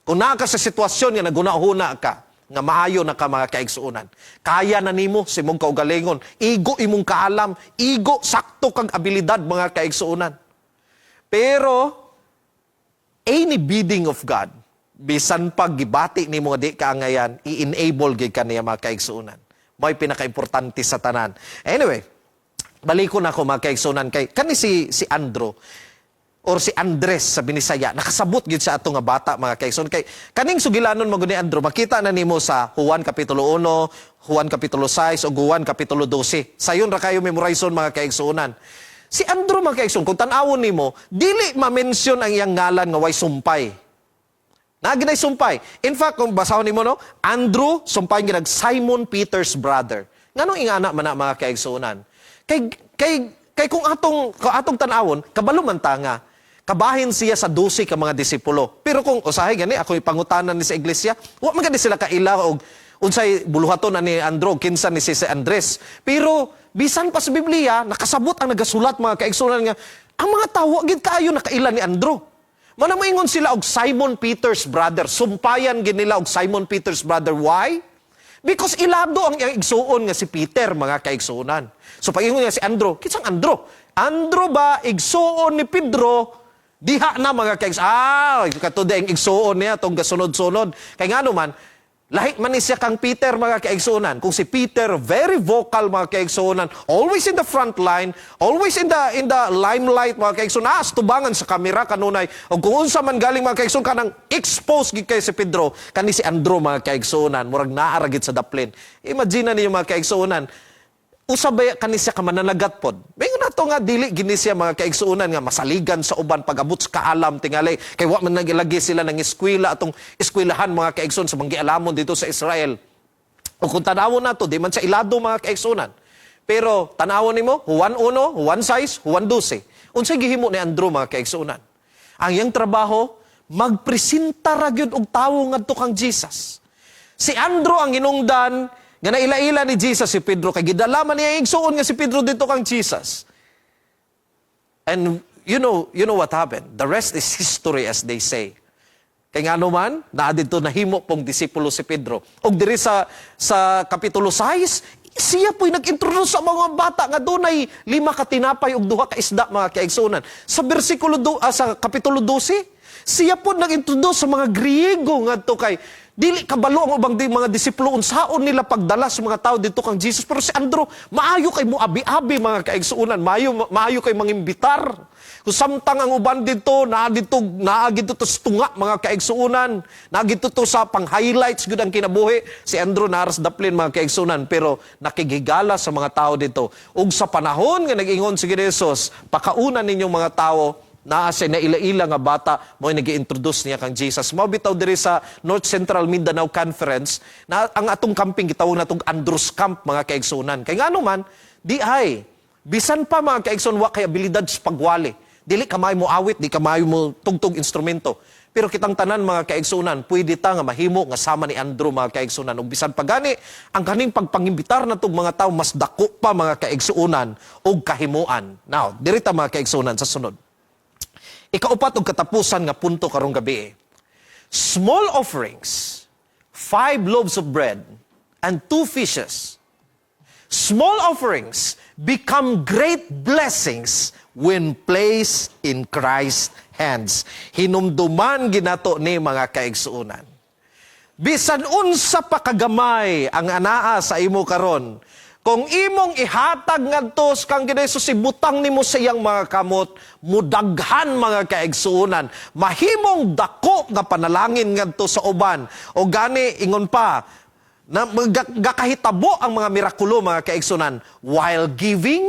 Kung naa ka sa sitwasyon nga naguna-huna ka, nga maayo na ka mga kaigsuunan. Kaya na nimo sa imong kaugalingon, igo imong kaalam, igo sakto kang abilidad mga kaigsuunan. Pero any bidding of God, bisan pag gibati nimo nga di kaangayan, i-enable gid kaniya mga kaigsuunan. Mo'y pinakaimportante sa tanan. Anyway, balikon ako mga kaigsuunan kay kani si Andrew or si Andres sa Binisaya, nakasabot gid sa ato nga bata mga kaigsuunan. Kay kaning sugilanon mo ni Andrew, makita na nimo sa Juan kapitulo 1, Juan kapitulo 6 o Juan kapitulo 12. Sayon ra kayo memorizon mga kaigsuunan. Si Andrew mga kaigsuunan, kung tan-awon nimo, dili ma-mention ang iyang ngalan nga way sumpay. Naginay sumpay. In fact, kung basahon nimo no, Andrew sumpay ginag Simon Peter's brother. Nganong ingana man na mga kaigsuonan? Kay kung atong tanawon, kabalo man ta nga. Kabahin siya sa 12 ka mga disipulo. Pero kung usahay gani ako ipangutanan ni sa iglesia, wa man gani sila kaila og unsay buluhaton ani Andrew, kinsa ni si Andres. Pero bisan pa sa Biblia, nakasabot ang nagasulat mga kaigsuonan nga ang mga tawo gid kaayo nakaila ni Andrew. Manamaingon sila og Simon Peter's brother. Sumpayan gid nila og Simon Peter's brother. Why? Because ilado ang igsuon nga si Peter mga kaigsuonan. So pag-ingon nga si Andrew, kinsang Andrew? Andrew ba igsuon ni Pedro? Diha na mga katude ang igsuon niya itong gasunod-sunod. Kaya nga naman, lahi man ni siya kang Peter mga kaigsuonan. Kung si Peter, very vocal mga kaigsuonan, always in the front line, always in the limelight mga kaigsuonan, tubangan sa kamera kanunay. O kung unsa man galing mga kaigsuonan, kanang expose gid kay si Pedro, kani si Andrew mga kaigsuonan, murag naaragit sa daplin. Imagine niyo mga kaigsuonan, usabay kani siya ka mananagat pod. Mingon nato nga dili gini siya mga kaigsuonan nga masaligan sa uban pag-abot sa kaalam tingali kay wa man nagilagi sila ng eskwela atong eskwelahan mga kaigsuon sa manggialamon dito sa Israel. O kung tanawon nato di man sa ilado mga kaigsuonan. Pero tanawon nimo Juan 1, Juan 6, Juan 12. Unsay gihimo ni Andrew mga kaigsuonan? Ang iyang trabaho magpresenta ra gyud og tawo ngadto kang Jesus. Si Andrew ang hinungdan nga naila-ila ni Jesus si Pedro, kay gidalaman niya igsuon nga si Pedro dito kang Jesus. And you know what happened? The rest is history as they say. Kay nga naman, dito nahimo pong disipulo si Pedro. Og diri sa kapitulo 6, siya po'y nag-introduce sa mga bata nga dunay 5 ka tinapay ug 2 ka isda mga kaigsuonan. Sa sa kapitulo 12, siya po nag-introduce sa mga Griego nga to kay dili kabalo ang ubang mga disipulo unsaon nila pagdala sa mga tao dito kang Jesus. Pero si Andrew, maayo kay mo abi-abi mga kaigsuonan, maayo kay mangimbitar. Kung samtang ang uban dito, naagito to sa tunga mga kaigsuonan, naagito to sa pang-highlights gud ang kinabuhi. Si Andrew naras daplin mga kaigsuonan, pero nakigigala sa mga tao dito. Ug sa panahon nga nag-ingon si Jesus, pakaunan ninyong mga tao, naa siya na ila-ila nga bata mo nag-i-introduce niya kang Jesus. Mabitaw diri sa North Central Mindanao Conference na ang atong camping gitawag natong Andrews Camp mga kaigsuonan. Kay ngano man di ay bisan pa mga kaigsuon wa kay abilidad sa pagwali. Dili kamay mo awit, di kamay mo tugtog instrumento. Pero kitang tanan mga kaigsuonan, pwede ta nga mahimo nga sama ni Andrew mga kaigsuonan. Ug bisan pa gani ang kaning pagpangimbitar natong mga tawo mas dako pa mga kaigsuonan og kahimuan. Now, diri ta mga kaigsuonan sa sunod. Ikaupat og katapusan nga punto karong gabi. Small offerings, 5 loaves of bread and 2 fishes. Small offerings become great blessings when placed in Christ's hands. Hinumduman ginato ni mga kaigsuonan. Bisan unsa pa kagamay ang anaa sa imo karon, kung imong ihatag ngadto kang Ginesus ibutang nimo sa iyang mga kamot, mudaghan mga kaigsuonan, mahimong dako nga panalangin ngadto sa uban. O gani ingon pa na gakahitabo ang mga mirakulo mga kaigsuonan while giving,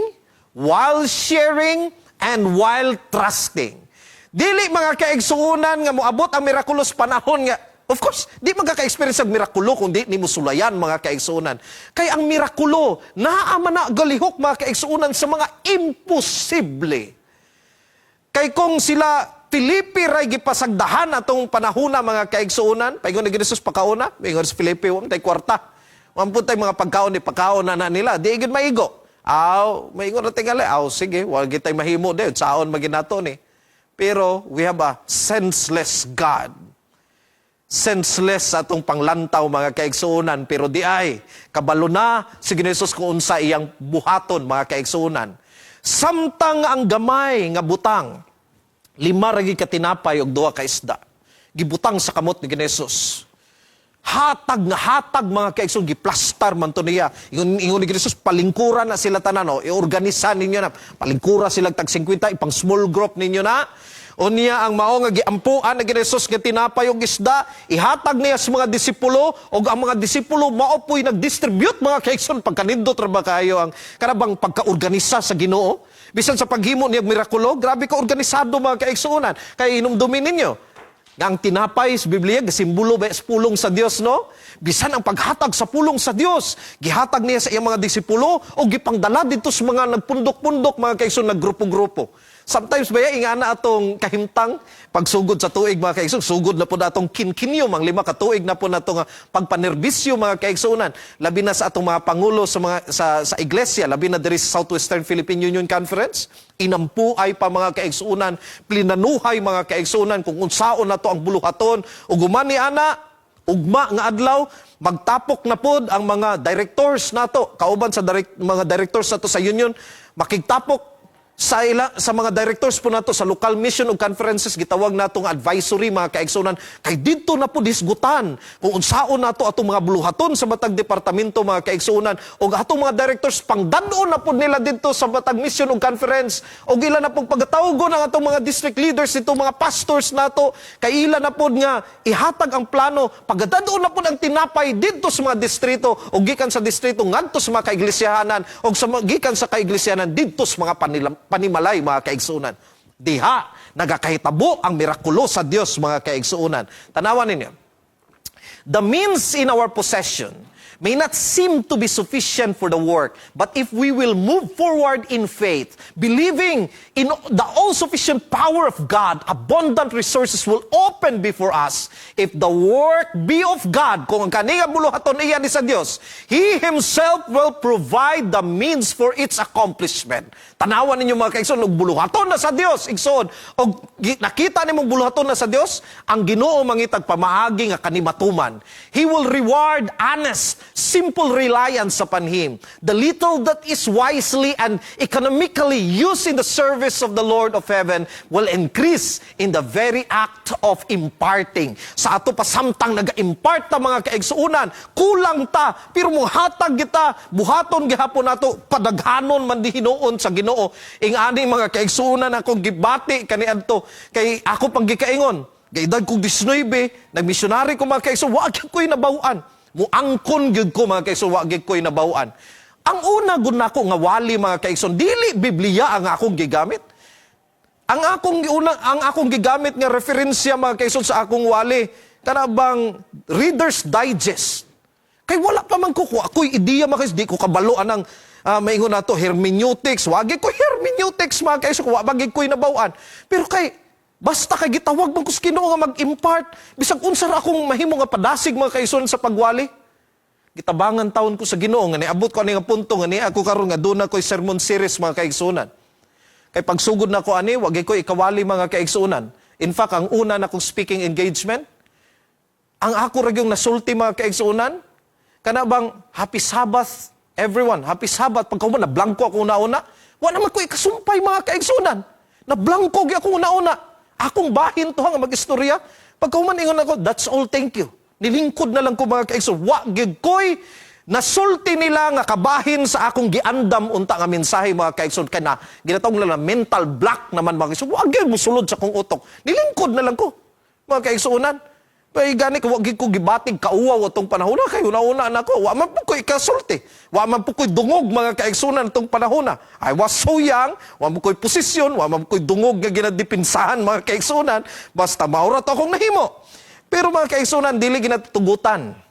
while sharing, and while trusting. Dili mga kaigsuonan nga moabot ang mirakulo sa panahon nga of course, di magkaka-experience ang mirakulo kung di mo sulayan mga kaigsuonan. Kaya ang mirakulo, naama na galihok mga kaigsuonan sa mga imposible. Kay kung sila Filipi ray gipasagdahan atong panahuna mga kaigsuonan, paingon ni Jesus pakauna, paingon sa Filipi, tay kwarta. Mampun tay mga pagkaon ni pagkaon na nila, di igid maigo. Maigo na tingali. Sige, wag gitay mahimo de, saon maginato ni. Pero we have a senseless God. Senseless atong panglantaw mga kaigsuonan, pero di ay kabalo na si Jesus kung unsa iyang buhaton mga kaigsuonan. Samtang ang gamay nga butang 5 ragi ka tinapay og 2 ka isda gibutang sa kamot ni Jesus. Hatag mga kaigsuon giplastar man to niya. Ingon ni Jesus palingkuran na sila tanan, iorganisa ninyo na palingkura sila tag 50 ipang small group ninyo na. Unya ang mao nga giampuan ni Jesus nga tinapay og isda, ihatag niya sa mga disipulo ug ang mga disipulo mao po'y nagdistribute mga kaigsoon pagkanindot ra ba kayo ang karabang pagkaorganisa sa Ginoo. Bisan sa paghimo niya mirakulo, grabe ka organisado mga kaigsuonan. Kay hinumdumin ninyo. Nga ang tinapay sa Biblia, simbolo ba sa pulong sa Dios, no? Bisan ang paghatag sa pulong sa Dios, gihatag niya sa iyang mga disipulo o gipangdala dito sa mga nagpundok-pundok, mga kaigsoon, naggrupo-grupo. Sometimes ba ingana atong kahimtang pagsugod sa tuig, mga kaigsoon, sugod na po atong kinkinyom, ang 5 ka tuig na po natong pagpanerbisyo, mga kaigsunan, labi na sa atong mga pangulo sa iglesia, labi na diri sa Southwestern Philippine Union Conference, inampuay pa mga kaigsunan, plinanuhay mga kaigsunan kung unsaon na to ang buluhaton, ug gumani ana ugma nga adlaw magtapok na pod ang mga directors nato, kauban sa mga directors nato sa union, makigtapok sa mga directors po nato sa local mission o conferences, gitawag natong advisory, mga kaigsunan, kay dito na po disgutan kung unsaon nato atong mga buluhaton sa batag departamento, mga kaigsunan, o atong mga directors pangdadon na po nila dito sa batag mission o conference, o ila na pong pagtawgon ang atong mga district leaders, ito mga pastors nato, kay ila na po nga ihatag ang plano, pagdadon na po ang tinapay dito sa mga distrito, o gikan sa distrito ngadto sa mga kaiglesiyahanan, o gikan sa kaiglesiyahanan dito sa mga panimalay, mga kaigsuunan. Diha, nagakahitabo ang mirakulo sa Dios, mga kaigsuunan. Tanawan ninyo. The means in our possession may not seem to be sufficient for the work, but if we will move forward in faith, believing in the all-sufficient power of God, abundant resources will open before us. If the work be of God, kung ang kaninga buluhaton iyan ni sa Diyos, He Himself will provide the means for its accomplishment. Tanawan ninyo, mga kaigsoon, buluhaton na sa Diyos, igsoon, o nakita nimong buluhaton na sa Diyos, ang Ginoo mangitag pamaagi nga kanimatuman. He will reward honest, simple reliance upon Him. The little that is wisely and economically used in the service of the Lord of heaven will increase in the very act of imparting. Sa ato pa samtang nag-impart ta, mga kaigsuunan, kulang ta, pero muhatag kita, buhaton gihapon nato, padaghanon man di hinuon sa Ginoo. Ingani, mga kaigsuunan, akong gibati kaniadto, kay ako pang gikaingon, gaydag kong 19, nagmisyonary ko, mga kaigsuunan, wag ko'y nabawaan. Muangkon gyud ko, mga kaigsoon, wa gyud ko'y nabawaan. Ang una gud nako nga wali, mga kaigsoon, dili Biblia ang akong gigamit. Ang akong gigamit nga referensya, mga kaigsoon, sa akong wali, kanabang Reader's Digest. Kay wala pa man ko ako'y ideya, mga kaigsoon, di ko kabalo anang maingon nato hermeneutics. Wa gyud ko hermeneutics, mga kaigsoon, wa bagay ko'y nabawaan. Pero kay basta kay gitawag man ko sa Ginoo nga mag-impart, bisag unsa ra akong mahimo nga padasig, mga kaigsoon, sa pagwali. Gitabangan taon ko sa Ginoo nga niabot ko ani nga punto nga ni ako karon nga duna ko'y sermon series, mga kaigsuonan. Kay pagsugod na ko ani, wag ko ikawali, mga kaigsuonan. In fact, ang una na kong speaking engagement, ang ako ra gyung nasulti, mga kaigsuonan, kana bang Happy Sabbath everyone, Happy Sabbath. Pagkahuman na blanco ako una-una, wa naman ko ikasumpay, mga kaigsuonan. Na blanco gyud ako una-una. Akong bahin to nga mag-istorya. Pagkahuman ingon ako, that's all, thank you. Nilingkod na lang ko, mga kaigsoon. Wa gyud koy nasulti nila nga kabahin sa akong giandam unta nga mensahe, mga kaigsoon, kay na ginatawag nila mental block naman, mga kaigsoon. Wa gyud mosulod sa kong utok. Nilingkod na lang ko, mga kaigsuonan. Pay gani ko wag ko gibatig kauwaw atong panahon na, kay una-una na ko. Wa man po ko'y kasulti. Wa man po ko'y dungog, mga kaigsunan atong panahon na. I was so young, wa man ko'y posisyon, wa man ko'y dungog nga ginadipinsahan, mga kaigsunan. Basta maura to akong nahimo. Pero, mga kaigsunan, dili ginatugutan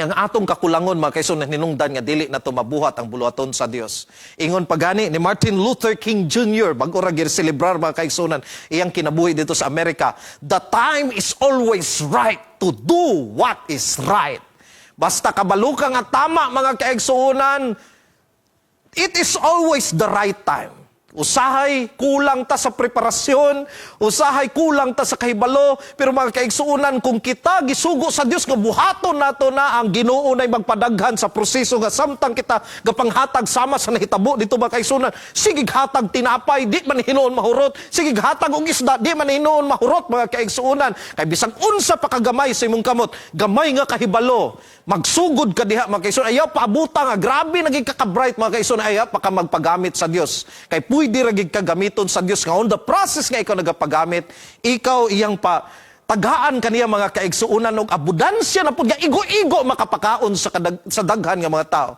ang atong kakulangon, mga kaigsunan, hinungdan nga dili na to mabuhat ang buluhaton sa Dios. Ingon pagani ni Martin Luther King Jr., bago ra celebrar, mga kaigsunan, iyang kinabuhi dito sa Amerika, the time is always right to do what is right. Basta kabalo ka nga tama, mga kaigsunan, it is always the right time. Usahay kulang ta sa preparasyon, usahay kulang ta sa kahibalo, pero, mga kaigsuunan, kung kita gisugo sa Dios nga buhaton nato na ang Ginoo nay magpadaghan sa proseso nga samtang kita gapanghatag sama sa nahitabo dito, mga kaigsuunan, sige hatag tinapay, di man hinuon mahurot, sige hatag og isda, di man hinuon mahurot, mga kaigsuunan. Kay bisag unsa pa kagamay sa imong kamot, gamay nga kahibalo, magsugod ka diha, mga kaigsuunan, ayaw paabuta nga grabe naging kaka-bright, mga kaigsuunan, ayaw pa ka magpagamit sa Dios. Kay pwede ra gid ka gamiton sa Dios nga on the process nga ikaw nagapagamit, ikaw iyang pa tagaan kaniya, mga kaigsuunan, og abudansya na pud nga igo-igo makapakaon sa daghan nga mga tao.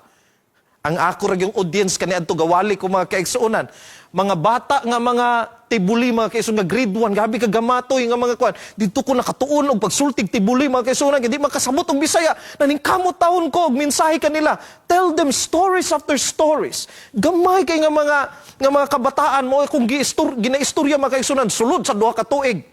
Ang ako ra yung audience kaniadto gawali ko, mga kaigsuunan, mga bata nga mga tibuli mga kaigsunan nga grade 1 gabi ka gamatoy nga mga kuan. Dito ko nakatuon og pagsultig tibuli mga kaigsunan hindi makasabot og Bisaya. Naningkamot taon ko og mensahe kanila. Tell them stories after stories. Gamay kay nga mga kabataan mo kung ginaistorya mga kaigsunan sulod sa duha ka tuig.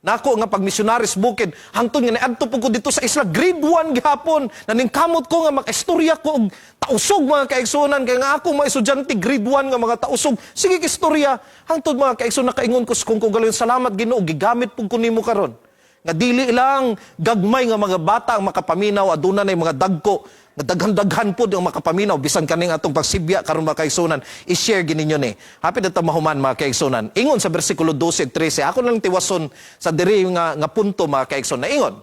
Nako nga pag missionaries bukid hangtod nga niadto po ko dito sa isla grade 1 gihapon naningkamot ko nga makaistorya ko og tausog mga kaigsunan kay nga ako mga estudyante grade 1 nga mga tausog sige istorya hangtod mga kaigsunan nakaingon ko kung galon salamat Ginoo gigamit pug ko nimo karon nga dili lang gagmay nga mga bata ang makapaminaw aduna nay mga dagko nga daghan-daghan po ang makapaminaw bisan kaning atong pagsibya karon mga kaigsunan i-share gininyo ni hapit ato mahuman mga kaigsunan ingon sa bersikulo 12:13 ako nang tiwason sa diri nga punto mga kaigsunan ingon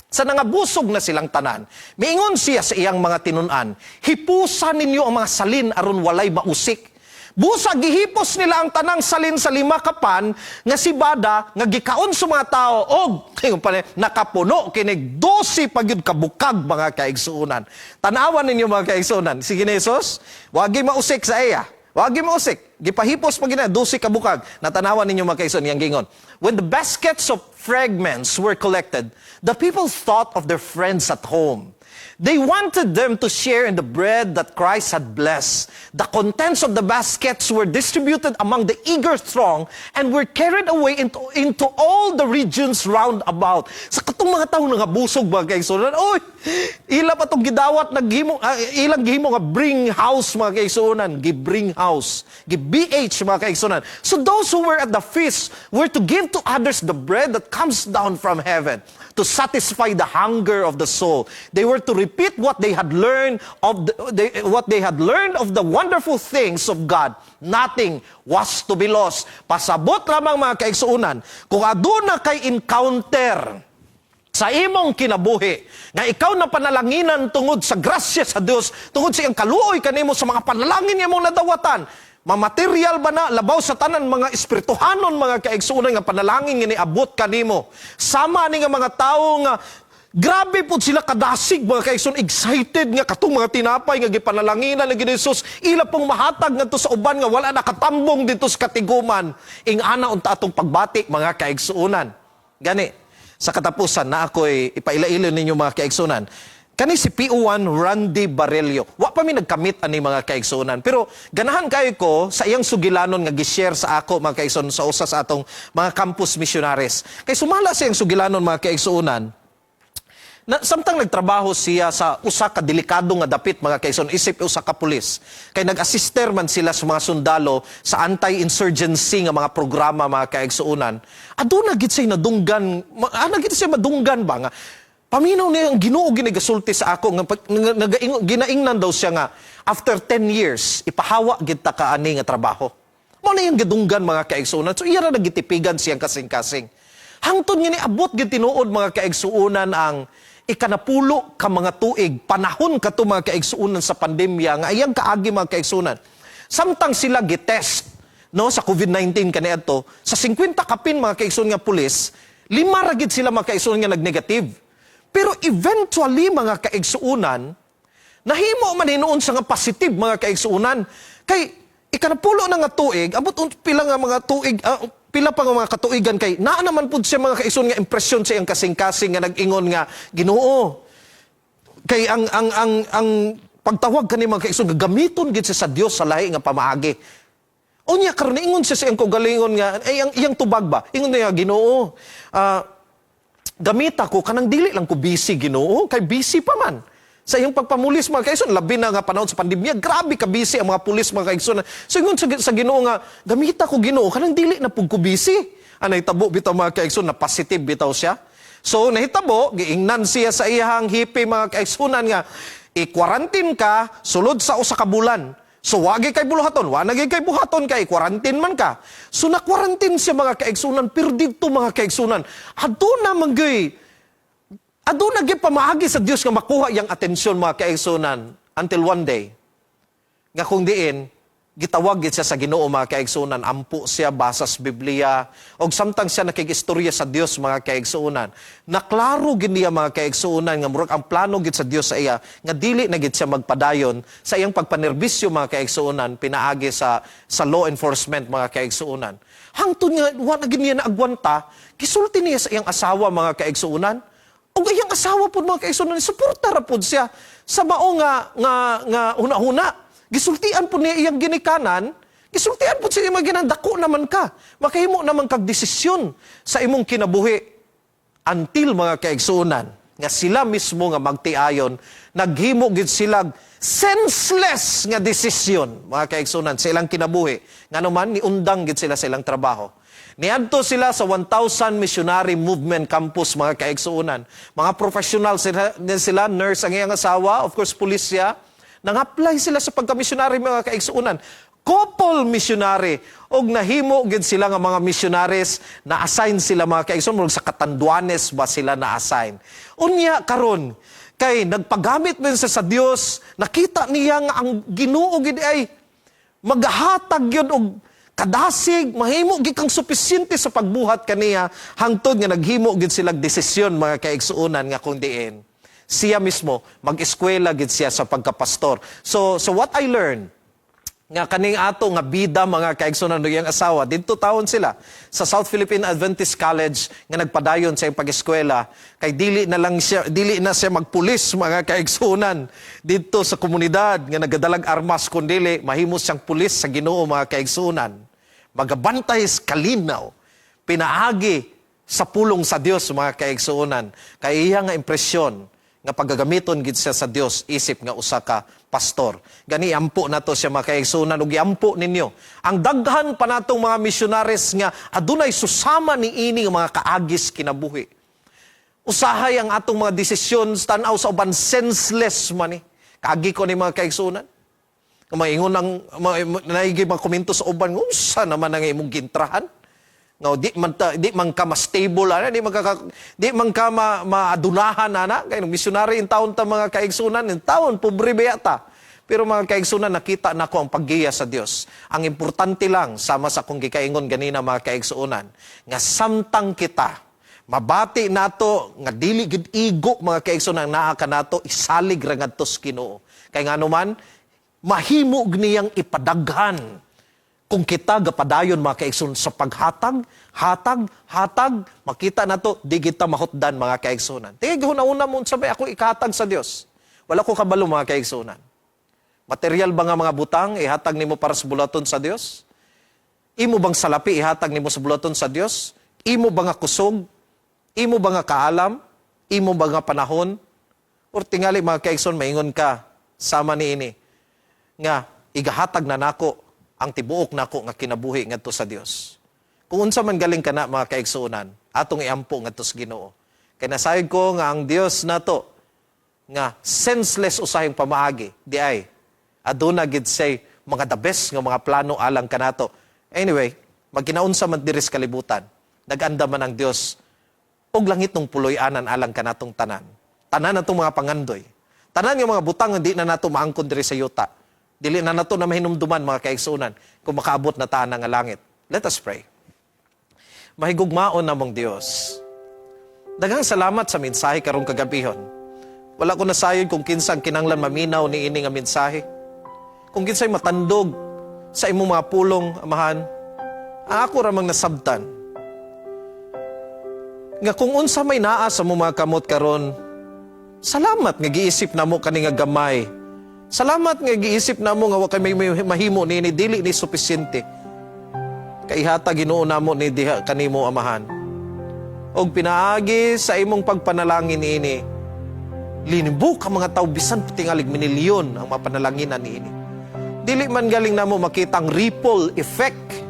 sa nangabusog na silang tanan miingon siya sa iyang mga tinun-an hipusan ninyo ang mga salin aron walay mausik busa gihipos nila ang tanang salin sa 5 kapan nga si Bada nga gikaon sa mga tao og nakapuno kinig 12 pagyud kabukag mga kaigsuonan. Tanawan ninyo mga kaigsuonan. Sige ni Jesus, wagi mausik sa iya. Wagi mausik. Gipahipos pag gina 12 kabukag. Natanawan ninyo mga kaigsuonan yang gingon. When the baskets of fragments were collected, the people thought of their friends at home. They wanted them to share in the bread that Christ had blessed. The contents of the baskets were distributed among the eager throng and were carried away into all the regions round about. Sa katong mga tao nga busog mga kaigsunan, oy, ila pa tong gidawat ilang gihimo nga bring house mga kaigsunan, gi-bring house, gi-BH mga kaigsunan. So those who were at the feast were to give to others the bread that comes down from heaven to satisfy the hunger of the soul. They were to repeat what they had learned of the wonderful things of God. Nothing was to be lost. Pasabot lamang mga kaigsuunan, kung aduna kay encounter sa imong kinabuhi, nga ikaw na panalanginan tungod sa grasya sa Dios, tungod sa iyang kaluoy kanimo sa mga panalangin niya mong nadawatan, mamaterial ba na labaw sa tanan mga espirituhanon mga kaigsuunan nga panalangin nga niabot kanimo. Sama ni nga mga tao nga grabe po sila kadasig mga kaigsuon excited nga katong mga tinapay nga gipanalanginan ni Jesus ila pong mahatag ngadto sa uban nga wala nakatambong dito sa katiguman ing ana unta atong pagbati mga kaigsuonan. Gani sa katapusan na ako'y ipailailo ninyo mga kaigsuonan. Kani si PO1 Randy Barelio. Wa pa mi nagkamit ani mga kaigsuonan. Pero ganahan kayo ko sa iyang sugilanon nga gi-share sa ako mga kaigsuonan sa usa sa atong mga campus missionaries. Kay sumala sa iyang sugilanon mga kaigsuonan. Na samtang nagtrabaho siya sa usa ka delikado nga dapit mga kaigsuonan isip usa ka pulis. Kay nag-assister man sila sa mga sundalo sa anti-insurgency nga mga programa mga kaigsuonan. Aduna gid siya nadunggan, gid siya madunggan ba nga paminaw niya ang Ginoo ginigasulti sa ako nga ginaingnan daw siya nga after 10 years ipahawa gid ta kaani nga trabaho. Mao na yung gadunggan mga kaigsuonan. So iya ra nagitipigan siyang kasing-kasing. Hangtod nga ni abot gid tinuod mga kaigsuonan ang ikanapulo ka mga tuig panahon kato mga kaigsuonan sa pandemya nga iyang kaagi mga kaigsuonan. Samtang sila gitest no sa COVID-19 kaniadto sa 50 kapin mga kaigsuonan nga pulis, 5 ra gid sila mga kaigsuonan nga nagnegative. Pero eventually mga kaigsuonan nahimo man hinuon sa nga positive mga kaigsuonan kay ikanapulo na nga tuig abot pila nga mga tuig pila pa nga mga katuigan kay naa naman pud siya mga kaigsuon nga impresyon sa iyang kasing-kasing nga nag-ingon nga Ginoo kay ang pagtawag kani mga kaigsuon gamiton gid siya sa Dios sa lahi nga pamaagi. Unya karon ingon siya sa iyang kaugalingon nga ay iyang tubag ba ingon niya Ginoo gamita ko kanang dili lang ko busy Ginoo kay busy pa man sa iyong pagpamulis mga kaigsuon labi na nga panahon sa pandemya grabe ka busy ang mga pulis mga kaigsuon so ingon sa Ginoo nga gamita ko Ginoo kanang dili na pug ko busy anay tabo bitaw mga kaigsuon na positive bitaw siya so nahitabo giingnan siya sa iyang hipi mga kaigsuonan nga i-quarantine ka sulod sa usa ka bulan. So wagi kay buluhaton, wa nagay kay buhaton kay quarantine man ka. So na quarantine siya mga kaigsunan, pero dito mga kaigsunan, aduna manggay aduna gyud pamaagi sa Dios nga makuha yang atensyon mga kaigsunan until one day nga kung diin gitawag gid siya sa Ginoo mga kaigsuonan, ampo siya basa sa Biblia og samtang siya nakigistorya sa Dios mga kaigsuonan. Naklaro gid niya mga kaigsuonan nga murag ang plano gid sa Dios sa iya nga dili na gid siya magpadayon sa iyang pagpanerbisyo mga kaigsuonan pinaagi sa law enforcement mga kaigsuonan. Hangtod nga wa na gid niya naagwanta, gisulti niya sa iyang asawa mga kaigsuonan. Og iyang asawa pud mga kaigsuonan suporta ra pud siya sa mao nga una-una. Gisultian po niya iyang ginikanan, gisultian po siya mga ginandako naman ka. Makahimo naman kag desisyon sa imong kinabuhi. Until mga kaigsuonan, nga sila mismo nga magtiayon, naghimo gid sila senseless nga desisyon, mga kaigsuonan, sa ilang kinabuhi. Nga naman, niundang gid sila sa ilang trabaho. Niadto sila sa 1,000 Missionary Movement Campus, mga kaigsuonan. Mga professional sila, nurse ang iyang asawa, of course, pulis siya. Nang-apply sila sa pagka-missionary mga kaigsuonan. Couple missionary. Og nahimo gid sila nga mga missionaries na assign sila mga kaigsuonan sa Catanduanes ba sila na-assign. Unya karon kay nagpagamit man sa Dios, nakita niya nga ang Ginoo gid ay maghatag gyud og kadasig, mahimo gid kang supisyente sa pagbuhat kaniya hangtod nga naghimo gid sila desisyon mga kaigsuonan nga kung diin siya mismo mag-eskwela gid siya sa pagkapastor. So what I learned nga kaning ato nga bida mga kaigsuonan ng iyang asawa didto taon sila sa South Philippine Adventist College nga nagpadayon sa iyang pag-eskwela kay dili na siya magpulis mga kaigsuonan didto sa komunidad nga nagadalag armas kundi mahimo siyang pulis sa Ginoo mga kaigsuonan. Magabantay kalinaw pinaagi sa pulong sa Dios mga kaigsuonan kay iya nga impresyon nga paggagamiton gid siya sa Dios isip nga usa ka pastor. Gani ampo nato siya mga kaigsuonan ug giampo ninyo. Ang daghan pa natong mga missionaries nga adunay susama niini nga mga kaagis kinabuhi. Usahay ang atong mga desisyon tan-aw sa uban senseless man ni. Kaagi ko ni mga kaigsuonan. Maingon ang naigi mga komento sa uban unsa naman ang imong gintrahan? No, di man ka ma-stable ana, di man ka maadunahan ana kay missionary in taon ta mga kaigsuonan in taon pobre beyata. Pero mga kaigsuonan nakita nako ang paggiya sa Dios. Ang importante lang sama sa kung gikaingon ganina mga kaigsuonan nga samtang kita mabati nato nga dili gid igo mga kaigsuonan naa kanato isalig ra ngadto sa Ginoo. Kay nganuman mahimo niyang ipadaghan kung kita gapadayon mga kaigsuonan sa paghatag, makita na to, di kita mahutdan mga kaigsuonan. Tingig una mo sabay ako ikatag sa Dios. Wala ko kabalo mga kaigsuonan. Material ba nga mga butang, ihatag nimo para sa bulaton sa Dios? Imo bang salapi, ihatag nimo sa bulaton sa Dios? Imo ba nga kusog? Imo ba nga kaalam? Imo ba nga panahon? Or tingali mga kaigsuonan, maingon ka, sama ni ini, nga igahatag na nako, ang tibuok nako nga kinabuhi ngadto sa Dios. Kung unsa man galing kana mga kaigsuonan, atong iampo ngadto sa Ginoo. Kay nasayod ko nga ang Dios nato nga senseless usahing pamaagi, di ay aduna gid say mga the best nga mga plano alang kanato. Anyway, magkinaunsa man diri sa kalibutan, naganda man ang Dios og langit nung puloy-anan alang kanatong tanan. Tanan natong mga pangandoy. Tanan nga mga butang nga di na nato maangkon diri sa yuta. Dili na nato na mahinumduman mga kaigsuonan kung makaabot na taan nga langit. Let us pray. Mahigugmaon namong Dios. Daghang salamat sa mensahe karong kagabihon. Wala ko nasayod kung kinsang kinanglan maminaw ni ini nga mensahe. Kung kinsay matandog sa imong mga pulong, amahan, ako ramang nasabtan. Nga kung unsa may naa sa mga kamot karon, salamat nga giisip namo kani nga gamay. Salamat nga giisip namo nga wa kay may mahimo ni dili ni sufisyente. Kay hata Ginoo namo ni diha kanimo amahan. Og pinaagi sa imong pagpanalangin niini. Linbo ka mga tawo bisan tingalig minilyon ang mapanalangin niini. Dili man galing namo makita ang ripple effect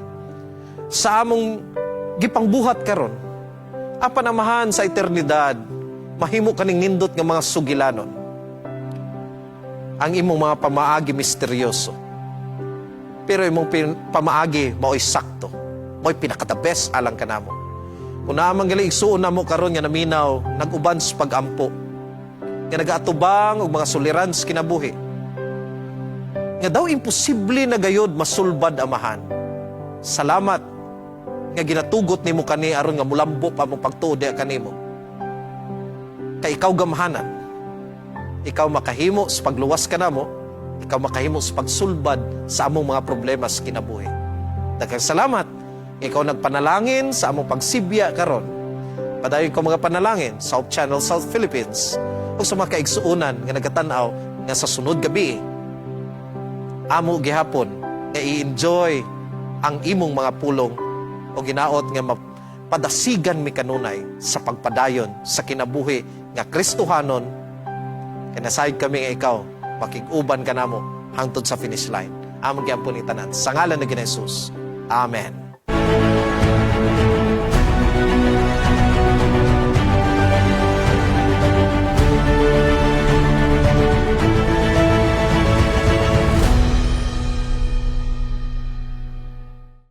sa among gipangbuhat karon. Apan amahan sa eternidad, mahimo kaning nindot nga mga sugilanon. Ang imong mga pamaagi misteryoso. Pero imong pamaagi mao'y sakto. Mao'y pinaka-the best alang kanamo. Kung naman gali igsuon namo karon nga naminaw, nag-uban sa pag-ampo. Nga nag-aatubang og mga suliran sa kinabuhi. nga daw imposible na gayod masulbad amahan. Salamat nga ginatugot nimo kani aron nga mulambo pa mo pagtuod kanimo. Kay ikaw gamahanan. Ikaw makahimo sa pagluwas kanamo, ikaw makahimo sa pagsulbad sa among mga problema sa kinabuhi. Daghang salamat. Ikaw nagpanalangin sa among pagsibya karon. Padayon ko mga panalangin sa Hope Channel South Philippines o sa mga kaigsuunan nga nagatan-aw nga sa sunod gabi amo gihapon nga i-enjoy ang imong mga pulong o ginaot nga padasigan mi kanunay sa pagpadayon sa kinabuhi nga Kristohanon. Kanasayod kami nga ikaw makig-uban kanamo hangtod sa finish line. Among gyapon itanan sa ngalan ni Jesus. Amen.